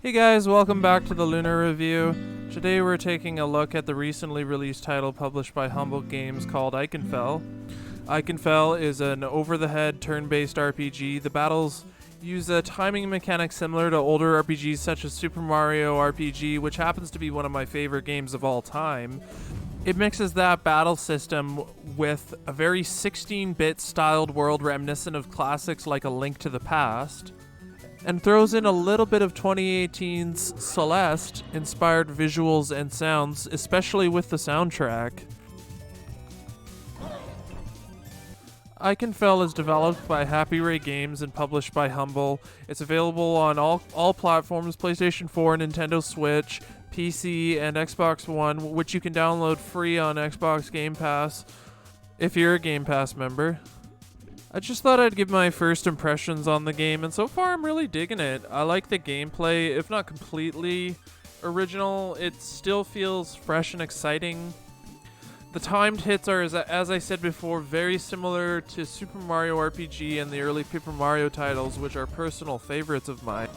Hey guys, welcome back to the LUNAR review. Today we're taking a look at the recently released title published by Humble Games called Ikenfell. Ikenfell is an over-the-head turn-based RPG. The battles use a timing mechanic similar to older RPGs such as Super Mario RPG, which happens to be one of my favorite games of all time. It mixes that battle system with a very 16-bit styled world reminiscent of classics like A Link to the Past, and throws in a little bit of 2018's Celeste inspired visuals and sounds, especially with the soundtrack. Ikenfell is developed by Happy Ray Games and published by Humble. It's available on all platforms, PlayStation 4, Nintendo Switch, PC, and Xbox One, which you can download free on Xbox Game Pass if you're a Game Pass member. I just thought I'd give my first impressions on the game, and so far I'm really digging it. I like the gameplay. If not completely original, it still feels fresh and exciting. The timed hits are, as I said before, very similar to Super Mario RPG and the early Paper Mario titles, which are personal favorites of mine.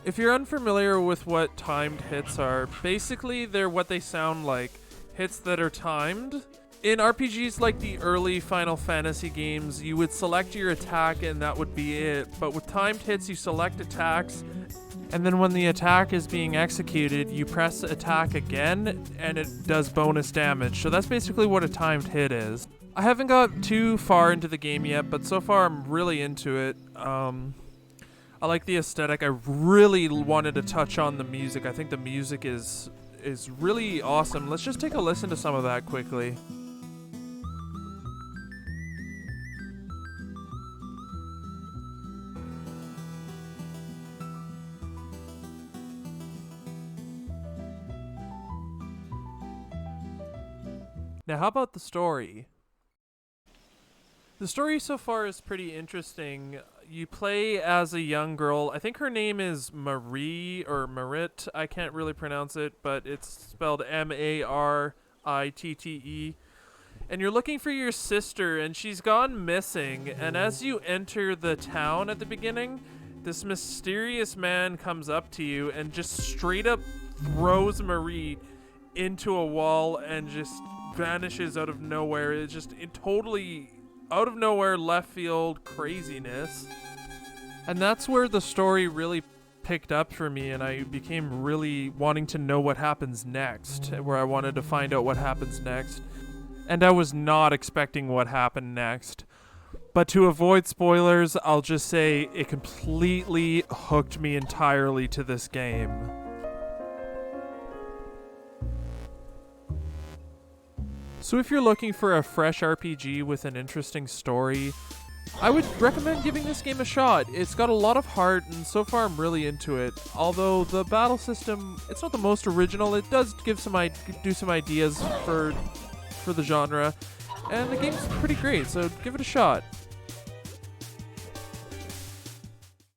If you're unfamiliar with what timed hits are, basically they're what they sound like, hits that are timed. In RPGs like the early Final Fantasy games, you would select your attack and that would be it. But with timed hits, you select attacks, and then when the attack is being executed, you press attack again, and it does bonus damage. So that's basically what a timed hit is. I haven't got too far into the game yet, but so far I'm really into it. I like the aesthetic. I really wanted to touch on the music. I think the music is really awesome. Let's just take a listen to some of that quickly. Now, how about the story? The story so far is pretty interesting. You play as a young girl. I think her name is Marie or Marit. I can't really pronounce it, but it's spelled Maritte. And you're looking for your sister, and she's gone missing. And as you enter the town at the beginning, this mysterious man comes up to you and just straight up throws Marie into a wall and just vanishes out of nowhere. It's just totally out of nowhere, left field craziness. And that's where the story really picked up for me, and I became really wanting to know what happens next, where I wanted to find out what happens next. And I was not expecting what happened next. But to avoid spoilers, I'll just say it completely hooked me entirely to this game. So if you're looking for a fresh RPG with an interesting story, I would recommend giving this game a shot. It's got a lot of heart, and so far I'm really into it. Although the battle system, it's not the most original, it does give some ideas for the genre, and the game's pretty great, so give it a shot.